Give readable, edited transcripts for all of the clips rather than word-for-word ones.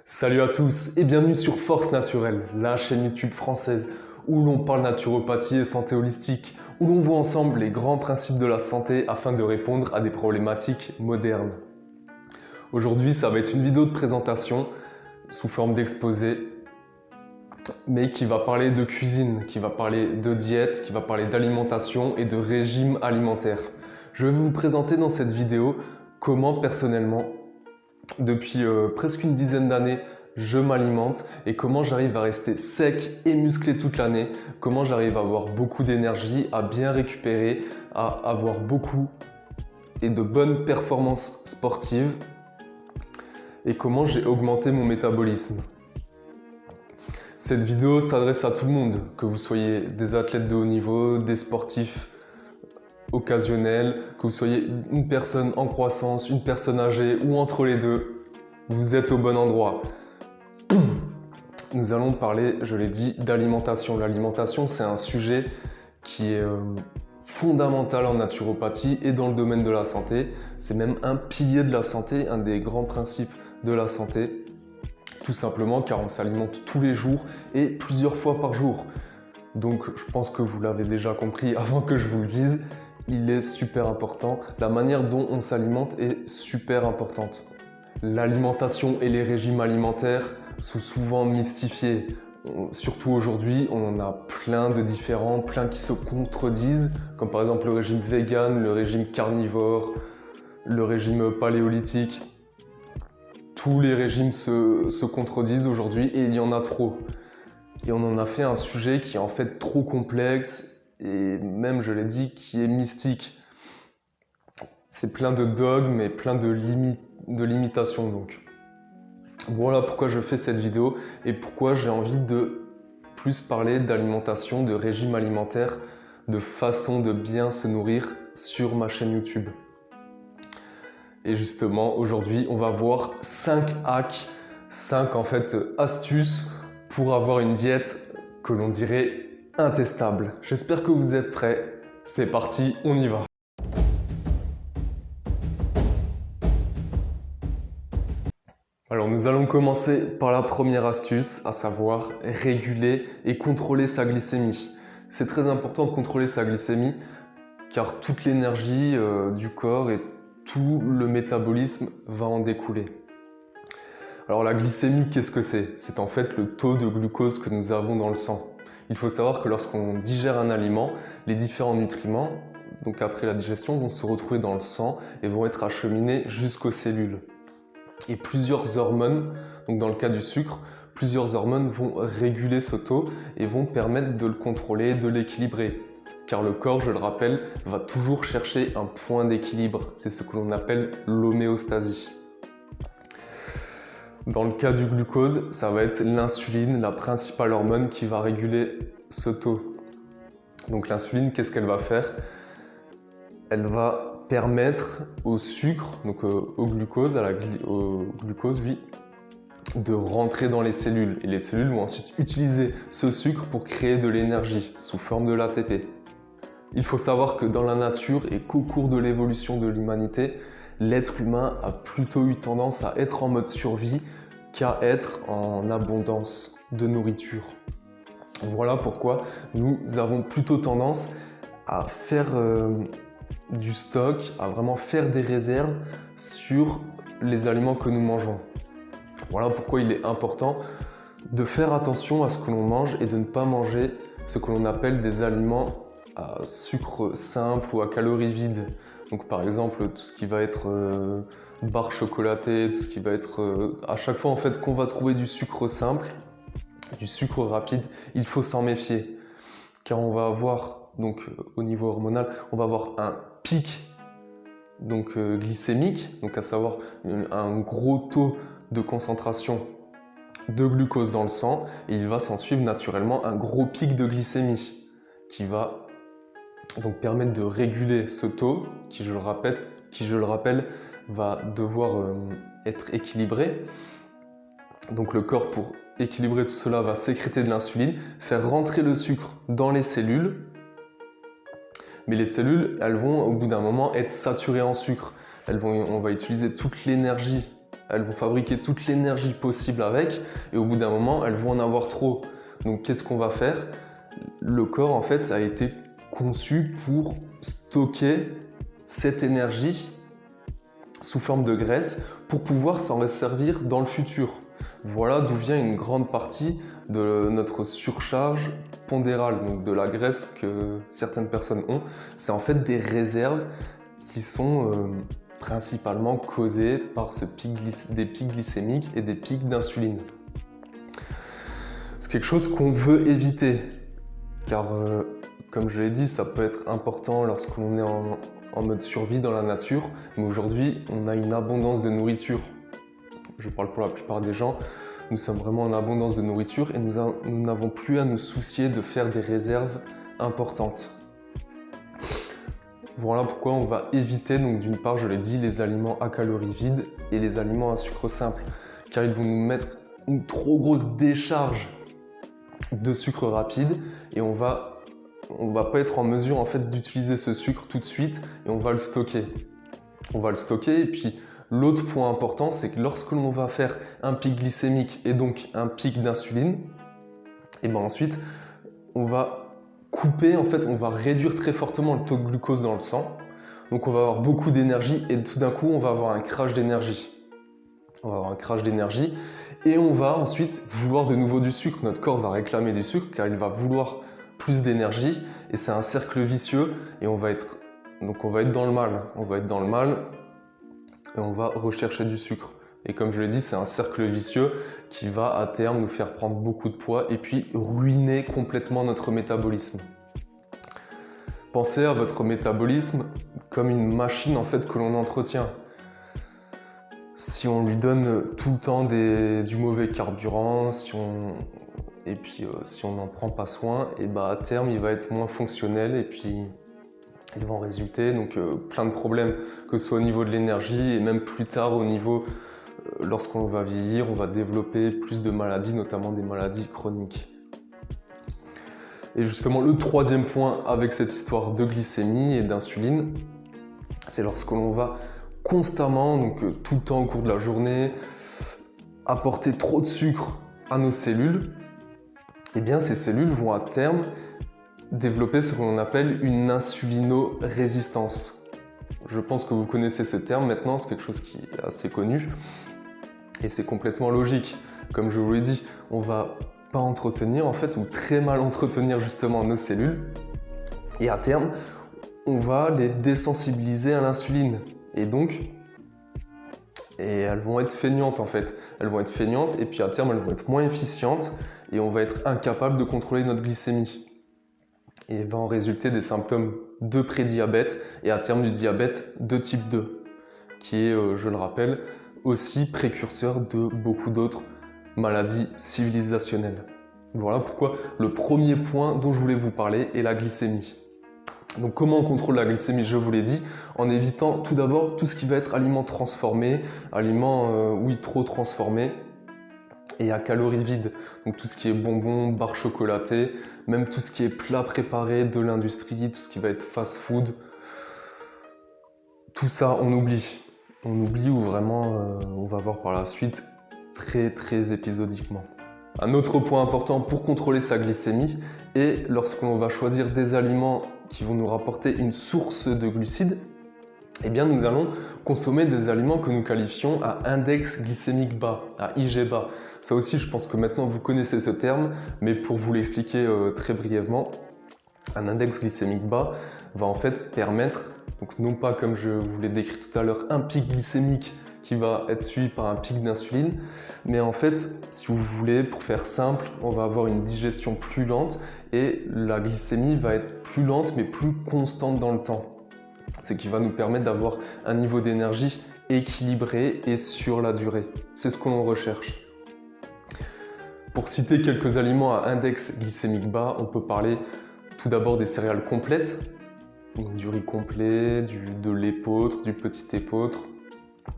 Salut à tous et bienvenue sur Force Naturelle, la chaîne YouTube française où l'on parle naturopathie et santé holistique, où l'on voit ensemble les grands principes de la santé afin de répondre à des problématiques modernes. Aujourd'hui, ça va être une vidéo de présentation sous forme d'exposé, mais qui va parler de cuisine, qui va parler de diète, qui va parler d'alimentation et de régime alimentaire. Je vais vous présenter dans cette vidéo comment personnellement, depuis presque une dizaine d'années, je m'alimente et comment j'arrive à rester sec et musclé toute l'année, comment j'arrive à avoir beaucoup d'énergie, à bien récupérer, à avoir beaucoup et de bonnes performances sportives et comment j'ai augmenté mon métabolisme. Cette vidéo s'adresse à tout le monde, que vous soyez des athlètes de haut niveau, des sportifs occasionnels, que vous soyez une personne en croissance, une personne âgée ou entre les deux, vous êtes au bon endroit. Nous allons parler, je l'ai dit, d'alimentation. L'alimentation, c'est un sujet qui est fondamental en naturopathie et dans le domaine de la santé. C'est même un pilier de la santé, un des grands principes de la santé. Tout simplement car on s'alimente tous les jours et plusieurs fois par jour. Donc je pense que vous l'avez déjà compris avant que je vous le dise, il est super important. La manière dont on s'alimente est super importante. L'alimentation et les régimes alimentaires sont souvent mystifiés. Surtout aujourd'hui, on en a plein de différents, plein qui se contredisent, comme par exemple le régime vegan, le régime carnivore, le régime paléolithique. Tous les régimes se contredisent aujourd'hui et il y en a trop. Et on en a fait un sujet qui est en fait trop complexe et même, je l'ai dit, qui est mystique. C'est plein de dogmes et plein de limitations donc. Voilà pourquoi je fais cette vidéo et pourquoi j'ai envie de plus parler d'alimentation, de régime alimentaire, de façon de bien se nourrir sur ma chaîne YouTube. Et justement, aujourd'hui, on va voir 5 hacks, 5 en fait astuces pour avoir une diète que l'on dirait intestable. J'espère que vous êtes prêts. C'est parti, on y va. Alors nous allons commencer par la première astuce, à savoir réguler et contrôler sa glycémie. C'est très important de contrôler sa glycémie car toute l'énergie du corps et tout le métabolisme va en découler. Alors la glycémie, qu'est-ce que c'est? C'est en fait le taux de glucose que nous avons dans le sang. Il faut savoir que lorsqu'on digère un aliment, les différents nutriments, donc après la digestion, vont se retrouver dans le sang et vont être acheminés jusqu'aux cellules. Et plusieurs hormones, donc dans le cas du sucre, plusieurs hormones vont réguler ce taux et vont permettre de le contrôler, de l'équilibrer. Car le corps, je le rappelle, va toujours chercher un point d'équilibre. C'est ce que l'on appelle l'homéostasie. Dans le cas du glucose, ça va être l'insuline, la principale hormone qui va réguler ce taux. Donc l'insuline, qu'est-ce qu'elle va faire? Elle va permettre au sucre, donc au glucose, oui, de rentrer dans les cellules. Et les cellules vont ensuite utiliser ce sucre pour créer de l'énergie sous forme de l'ATP. Il faut savoir que dans la nature et qu'au cours de l'évolution de l'humanité, l'être humain a plutôt eu tendance à être en mode survie qu'à être en abondance de nourriture. Voilà pourquoi nous avons plutôt tendance à faire du stock, à vraiment faire des réserves sur les aliments que nous mangeons. Voilà pourquoi il est important de faire attention à ce que l'on mange et de ne pas manger ce que l'on appelle des aliments à sucre simple ou à calories vides. Donc par exemple tout ce qui va être barres chocolatées, tout ce qui va être à chaque fois en fait qu'on va trouver du sucre simple, du sucre rapide, il faut s'en méfier car on va avoir donc au niveau hormonal, on va avoir un pic donc glycémique, donc à savoir un gros taux de concentration de glucose dans le sang et il va s'en suivre naturellement un gros pic de glycémie qui va donc permettre de réguler ce taux qui, je le rappelle, va devoir être équilibré. Donc le corps, pour équilibrer tout cela, va sécréter de l'insuline, faire rentrer le sucre dans les cellules. Mais les cellules, elles vont au bout d'un moment être saturées en sucre. On va utiliser toute l'énergie elles vont fabriquer toute l'énergie possible avec, et au bout d'un moment, elles vont en avoir trop. Donc qu'est-ce qu'on va faire? Le corps, en fait, a été conçu pour stocker cette énergie sous forme de graisse pour pouvoir s'en servir dans le futur. Voilà d'où vient une grande partie de notre surcharge pondérale, donc de la graisse que certaines personnes ont. C'est en fait des réserves qui sont principalement causées par des pics glycémiques et des pics d'insuline. C'est quelque chose qu'on veut éviter, car comme je l'ai dit, ça peut être important lorsqu'on est en mode survie dans la nature, mais aujourd'hui, on a une abondance de nourriture. Je parle pour la plupart des gens, nous sommes vraiment en abondance de nourriture et nous n'avons plus à nous soucier de faire des réserves importantes. Voilà pourquoi on va éviter, donc d'une part, je l'ai dit, les aliments à calories vides et les aliments à sucre simple, car ils vont nous mettre une trop grosse décharge de sucre rapide et on va pas être en mesure en fait d'utiliser ce sucre tout de suite et on va le stocker. Et puis l'autre point important, c'est que lorsque l'on va faire un pic glycémique et donc un pic d'insuline, et ben ensuite on va couper, en fait on va réduire très fortement le taux de glucose dans le sang. Donc on va avoir beaucoup d'énergie et tout d'un coup on va avoir un crash d'énergie. Et on va ensuite vouloir de nouveau du sucre. Notre corps va réclamer du sucre car il va vouloir plus d'énergie et c'est un cercle vicieux et on va être dans le mal. Et on va rechercher du sucre. Et comme je l'ai dit, c'est un cercle vicieux qui va à terme nous faire prendre beaucoup de poids et puis ruiner complètement notre métabolisme. Pensez à votre métabolisme comme une machine en fait que l'on entretient. Si on lui donne tout le temps du mauvais carburant, si on n'en prend pas soin, et à terme il va être moins fonctionnel et puis il va en résulter donc plein de problèmes, que ce soit au niveau de l'énergie et même plus tard au niveau, lorsqu'on va vieillir, on va développer plus de maladies, notamment des maladies chroniques. Et justement le troisième point avec cette histoire de glycémie et d'insuline, c'est lorsque l'on va constamment, donc tout le temps au cours de la journée, apporter trop de sucre à nos cellules, et bien ces cellules vont à terme développer ce qu'on appelle une insulinorésistance. Je pense que vous connaissez ce terme maintenant, c'est quelque chose qui est assez connu et c'est complètement logique. Comme je vous l'ai dit, on va pas entretenir en fait ou très mal entretenir justement nos cellules et à terme on va les désensibiliser à l'insuline. Et elles vont être feignantes en fait. Elles vont être feignantes et puis à terme elles vont être moins efficientes et on va être incapable de contrôler notre glycémie. Et il va en résulter des symptômes de prédiabète et à terme du diabète de type 2, qui est, je le rappelle, aussi précurseur de beaucoup d'autres maladies civilisationnelles. Voilà pourquoi le premier point dont je voulais vous parler est la glycémie. Donc comment on contrôle la glycémie? Je vous l'ai dit, en évitant tout d'abord tout ce qui va être aliments transformés, aliments trop transformés et à calories vides. Donc tout ce qui est bonbons, barres chocolatées, même tout ce qui est plats préparés de l'industrie, tout ce qui va être fast-food. Tout ça on oublie. On oublie ou vraiment on va voir par la suite très épisodiquement. Un autre point important pour contrôler sa glycémie est lorsque l'on va choisir des aliments qui vont nous rapporter une source de glucides, eh bien nous allons consommer des aliments que nous qualifions à index glycémique bas, à IG bas. Ça aussi, je pense que maintenant vous connaissez ce terme, mais pour vous l'expliquer très brièvement, un index glycémique bas va en fait permettre, donc non pas comme je vous l'ai décrit tout à l'heure, un pic glycémique qui va être suivi par un pic d'insuline, mais en fait, si vous voulez, pour faire simple, on va avoir une digestion plus lente et la glycémie va être plus lente mais plus constante dans le temps. Ce qui va nous permettre d'avoir un niveau d'énergie équilibré et sur la durée. C'est ce que l'on recherche. Pour citer quelques aliments à index glycémique bas, on peut parler tout d'abord des céréales complètes, donc du riz complet, de l'épeautre, du petit épeautre,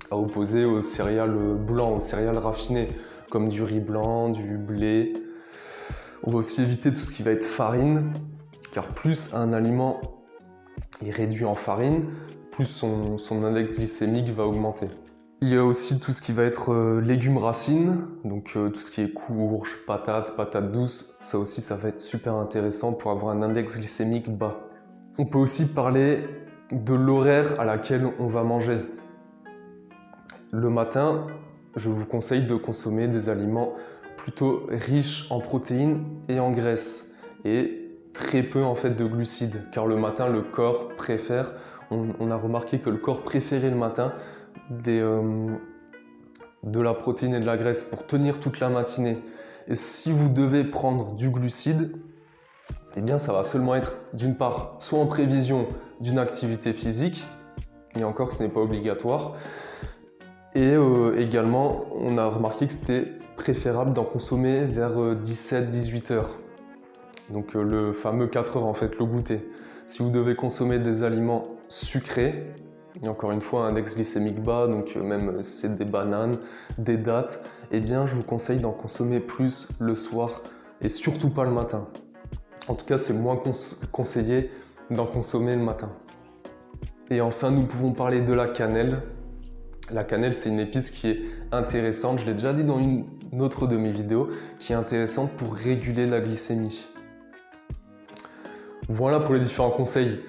à opposer aux céréales blancs, aux céréales raffinées, comme du riz blanc, du blé. On va aussi éviter tout ce qui va être farine, car plus un aliment est réduit en farine, plus son index glycémique va augmenter. Il y a aussi tout ce qui va être légumes racines, donc tout ce qui est courges, patates douces, ça aussi ça va être super intéressant pour avoir un index glycémique bas. On peut aussi parler de l'horaire à laquelle on va manger. Le matin, je vous conseille de consommer des aliments plutôt riches en protéines et en graisses, et très peu en fait de glucides, car le matin le corps préfère, on a remarqué que le corps préférait le matin de la protéine et de la graisse pour tenir toute la matinée. Et si vous devez prendre du glucide, eh bien ça va seulement être d'une part soit en prévision d'une activité physique, et encore ce n'est pas obligatoire, et également on a remarqué que c'était préférable d'en consommer vers 17-18 heures. Donc le fameux 4 heures en fait, le goûter. Si vous devez consommer des aliments sucrés, et encore une fois un index glycémique bas, donc même si c'est des bananes, des dattes, eh bien je vous conseille d'en consommer plus le soir et surtout pas le matin. En tout cas c'est moins conseillé d'en consommer le matin. Et enfin nous pouvons parler de la cannelle. La cannelle c'est une épice qui est intéressante, je l'ai déjà dit dans une autre de mes vidéos, qui est intéressante pour réguler la glycémie. Voilà pour les différents conseils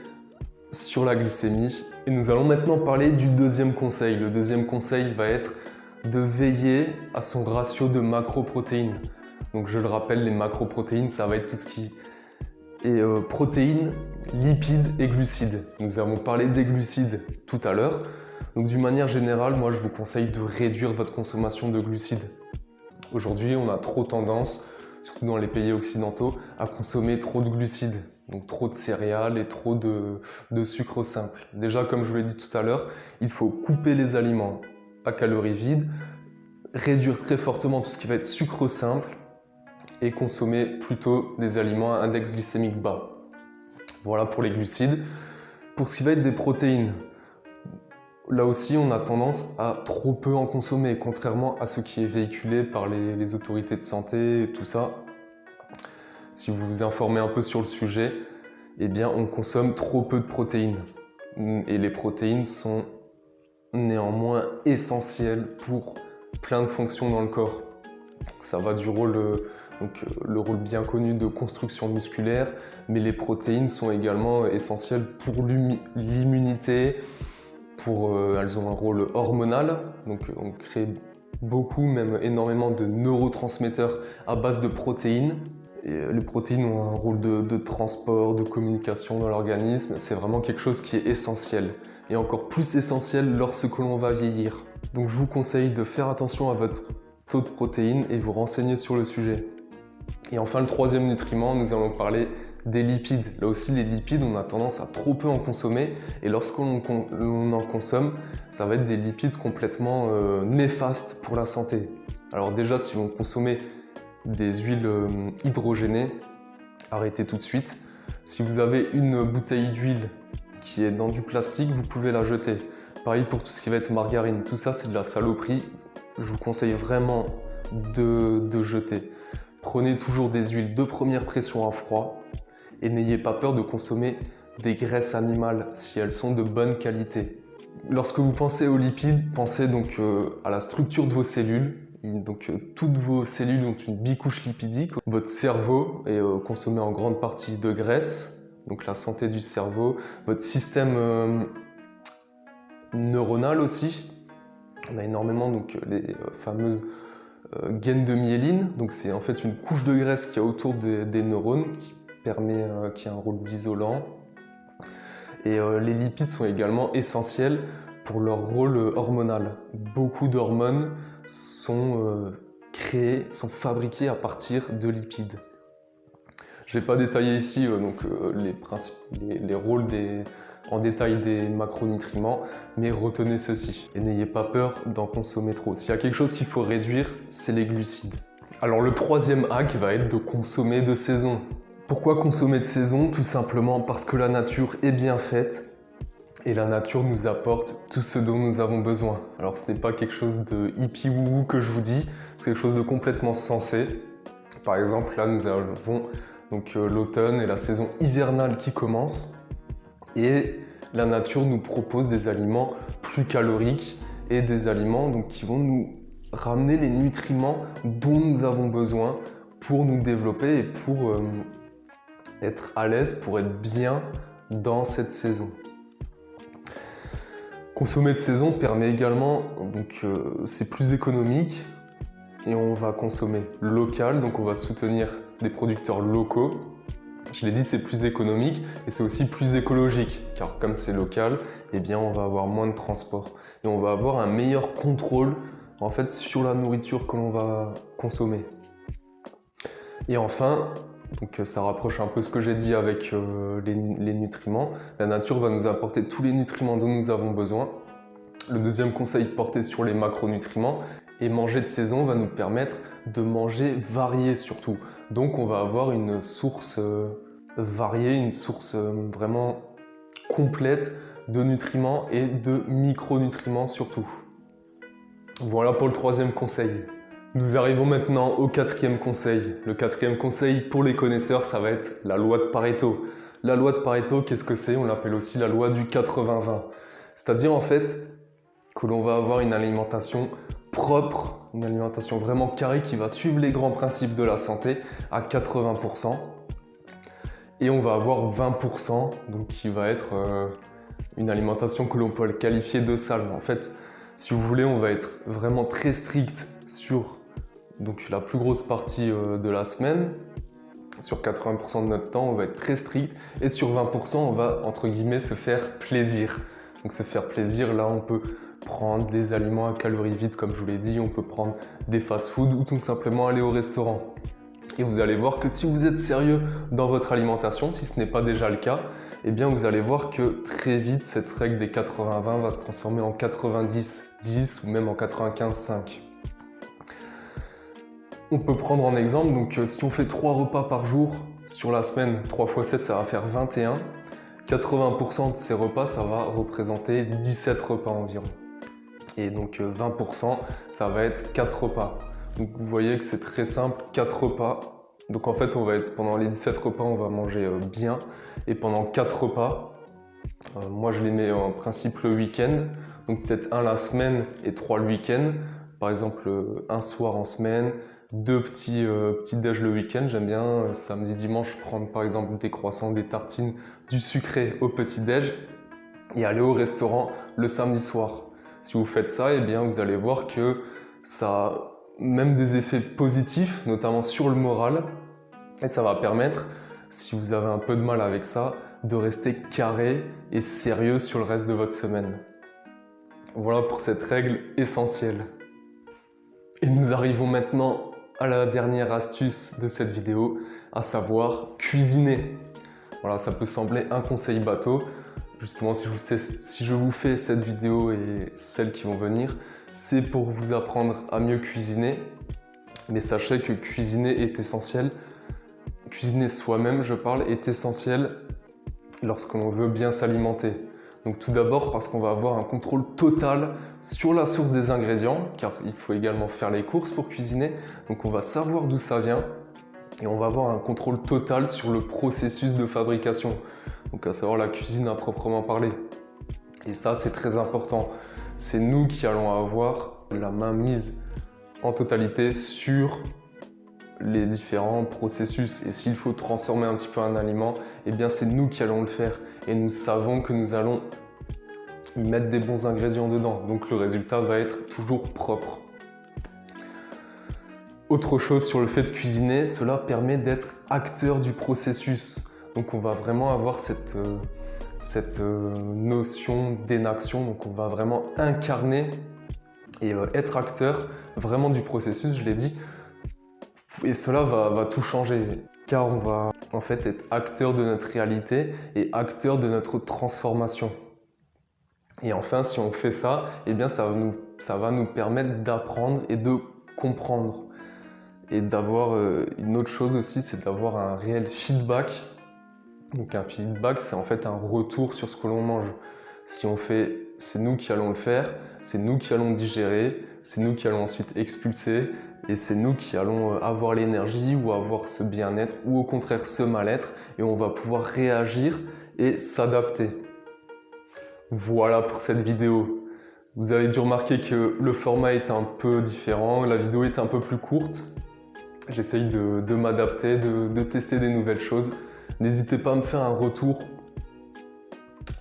sur la glycémie. Et nous allons maintenant parler du deuxième conseil. Le deuxième conseil va être de veiller à son ratio de macroprotéines. Donc je le rappelle, les macroprotéines, ça va être tout ce qui est protéines, lipides et glucides. Nous avons parlé des glucides tout à l'heure. Donc d'une manière générale, moi je vous conseille de réduire votre consommation de glucides. Aujourd'hui, on a trop tendance, surtout dans les pays occidentaux, à consommer trop de glucides. Donc trop de céréales et trop de sucre simple. Déjà, comme je vous l'ai dit tout à l'heure, il faut couper les aliments à calories vides, réduire très fortement tout ce qui va être sucre simple et consommer plutôt des aliments à index glycémique bas. Voilà pour les glucides. Pour ce qui va être des protéines, là aussi on a tendance à trop peu en consommer, contrairement à ce qui est véhiculé par les autorités de santé et tout ça. Si vous vous informez un peu sur le sujet, eh bien on consomme trop peu de protéines. Et les protéines sont néanmoins essentielles pour plein de fonctions dans le corps. Ça va du rôle, le rôle bien connu de construction musculaire, mais les protéines sont également essentielles pour l'immunité, elles ont un rôle hormonal, donc on crée beaucoup, même énormément de neurotransmetteurs à base de protéines. Et les protéines ont un rôle de transport, de communication dans l'organisme. C'est vraiment quelque chose qui est essentiel. Et encore plus essentiel lorsque l'on va vieillir. Donc je vous conseille de faire attention à votre taux de protéines et vous renseigner sur le sujet. Et enfin le troisième nutriment, nous allons parler des lipides. Là aussi les lipides, on a tendance à trop peu en consommer. Et lorsqu'on en consomme, ça va être des lipides complètement néfastes pour la santé. Alors déjà si vous consommez des huiles hydrogénées, arrêtez tout de suite. Si vous avez une bouteille d'huile qui est dans du plastique, vous pouvez la jeter. Pareil pour tout ce qui va être margarine, tout ça c'est de la saloperie. Je vous conseille vraiment de jeter. Prenez toujours des huiles de première pression à froid et n'ayez pas peur de consommer des graisses animales si elles sont de bonne qualité. Lorsque vous pensez aux lipides, pensez donc à la structure de vos cellules. Donc toutes vos cellules ont une bicouche lipidique. Votre cerveau est consommé en grande partie de graisse, donc la santé du cerveau. Votre système neuronal aussi. On a énormément donc les fameuses gaines de myéline. Donc c'est en fait une couche de graisse qui est autour des neurones qui a un rôle d'isolant. Et les lipides sont également essentiels pour leur rôle hormonal. Beaucoup d'hormones sont créées, sont fabriquées à partir de lipides. Je ne vais pas détailler ici les rôles en détail des macronutriments, mais retenez ceci. Et n'ayez pas peur d'en consommer trop. S'il y a quelque chose qu'il faut réduire, c'est les glucides. Alors le troisième hack va être de consommer de saison. Pourquoi consommer de saison? Tout simplement parce que la nature est bien faite et la nature nous apporte tout ce dont nous avons besoin. Alors ce n'est pas quelque chose de hippie wouhou que je vous dis, c'est quelque chose de complètement sensé. Par exemple, là nous avons donc l'automne et la saison hivernale qui commence et la nature nous propose des aliments plus caloriques et des aliments donc, qui vont nous ramener les nutriments dont nous avons besoin pour nous développer et pour être à l'aise, pour être bien dans cette saison. Consommer de saison permet également, donc c'est plus économique et on va consommer local, donc on va soutenir des producteurs locaux. Je l'ai dit, c'est plus économique et c'est aussi plus écologique, car comme c'est local, eh bien on va avoir moins de transport et on va avoir un meilleur contrôle en fait sur la nourriture que l'on va consommer. Et enfin, donc ça rapproche un peu ce que j'ai dit avec les nutriments. La nature va nous apporter tous les nutriments dont nous avons besoin. Le deuxième conseil portait sur les macronutriments. Et manger de saison va nous permettre de manger varié surtout. Donc on va avoir une source variée, une source vraiment complète de nutriments et de micronutriments surtout. Voilà pour le troisième conseil. Nous arrivons maintenant au quatrième conseil. Le quatrième conseil pour les connaisseurs, ça va être la loi de Pareto. La loi de Pareto, qu'est-ce que c'est? On l'appelle aussi la loi du 80-20. C'est-à-dire en fait que l'on va avoir une alimentation propre, une alimentation vraiment carrée qui va suivre les grands principes de la santé à 80%. Et on va avoir 20% donc qui va être une alimentation que l'on peut qualifier de sale. En fait, si vous voulez, on va être vraiment très strict sur donc la plus grosse partie de la semaine. Sur 80% de notre temps, on va être très strict et sur 20%, on va entre guillemets se faire plaisir. Donc se faire plaisir, là on peut prendre des aliments à calories vides comme je vous l'ai dit, on peut prendre des fast-food ou tout simplement aller au restaurant. Et vous allez voir que si vous êtes sérieux dans votre alimentation, si ce n'est pas déjà le cas, eh bien vous allez voir que très vite cette règle des 80-20 va se transformer en 90-10 ou même en 95-5. On peut prendre en exemple, donc si on fait 3 repas par jour sur la semaine, 3 x 7 ça va faire 21. 80% de ces repas, ça va représenter 17 repas environ. Et donc 20%, ça va être 4 repas. Donc vous voyez que c'est très simple, 4 repas. Donc en fait, on va être pendant les 17 repas, on va manger bien. Et pendant 4 repas, moi je les mets en principe le week-end. Donc peut-être un la semaine et 3 le week-end. Par exemple, un soir en semaine, 2 petits déj le week-end. J'aime bien samedi, dimanche prendre par exemple des croissants, des tartines, du sucré au petit déj et aller au restaurant le samedi soir. Si vous faites ça, eh bien vous allez voir que ça a même des effets positifs, notamment sur le moral, et ça va permettre, si vous avez un peu de mal avec ça, de rester carré et sérieux sur le reste de votre semaine. Voilà pour cette règle essentielle. Et nous arrivons maintenant à la dernière astuce de cette vidéo, à savoir cuisiner. Voilà, ça peut sembler un conseil bateau. Justement, si je vous fais cette vidéo et celles qui vont venir, c'est pour vous apprendre à mieux cuisiner. Mais sachez que cuisiner est essentiel. Cuisiner soi-même, je parle, est essentiel lorsqu'on veut bien s'alimenter. Donc tout d'abord parce qu'on va avoir un contrôle total sur la source des ingrédients, car il faut également faire les courses pour cuisiner. Donc on va savoir d'où ça vient et on va avoir un contrôle total sur le processus de fabrication. Donc à savoir la cuisine à proprement parler. Et ça c'est très important. C'est nous qui allons avoir la main mise en totalité sur les différents processus. Et s'il faut transformer un petit peu un aliment, eh bien c'est nous qui allons le faire. Et nous savons que nous allons y mettre des bons ingrédients dedans. Donc le résultat va être toujours propre. Autre chose sur le fait de cuisiner, cela permet d'être acteur du processus. Donc on va vraiment avoir cette notion d'énaction. Donc on va vraiment incarner et être acteur vraiment du processus, je l'ai dit. Et cela va tout changer, car on va en fait être acteur de notre réalité et acteur de notre transformation. Et enfin, si on fait ça, eh bien ça va nous permettre d'apprendre et de comprendre. Et d'avoir une autre chose aussi, c'est d'avoir un réel feedback. Donc un feedback, c'est en fait un retour sur ce que l'on mange. Si on fait, c'est nous qui allons le faire, c'est nous qui allons digérer, c'est nous qui allons ensuite expulser, et c'est nous qui allons avoir l'énergie ou avoir ce bien-être ou au contraire ce mal-être, et on va pouvoir réagir et s'adapter. Voilà pour cette vidéo. Vous avez dû remarquer que le format est un peu différent, la vidéo est un peu plus courte. J'essaye de m'adapter, de tester des nouvelles choses. N'hésitez pas à me faire un retour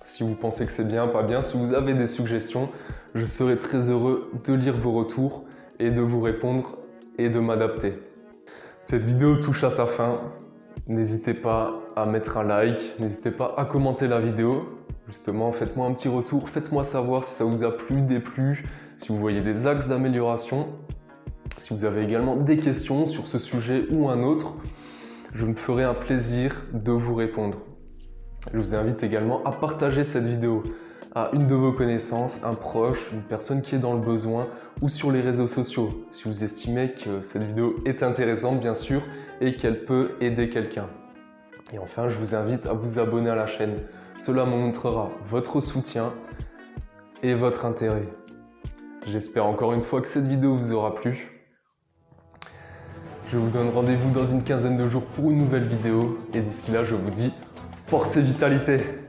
si vous pensez que c'est bien, pas bien. Si vous avez des suggestions, je serai très heureux de lire vos retours et de vous répondre et de m'adapter. Cette vidéo touche à sa fin. N'hésitez pas à mettre un like, n'hésitez pas à commenter la vidéo. Justement, faites-moi un petit retour, faites-moi savoir si ça vous a plu, déplu, si vous voyez des axes d'amélioration. Si vous avez également des questions sur ce sujet ou un autre, je me ferai un plaisir de vous répondre. Je vous invite également à partager cette vidéo à une de vos connaissances, un proche, une personne qui est dans le besoin ou sur les réseaux sociaux, si vous estimez que cette vidéo est intéressante bien sûr et qu'elle peut aider quelqu'un. Et enfin, je vous invite à vous abonner à la chaîne. Cela me montrera votre soutien et votre intérêt. J'espère encore une fois que cette vidéo vous aura plu. Je vous donne rendez-vous dans une quinzaine de jours pour une nouvelle vidéo et d'ici là, je vous dis force et vitalité!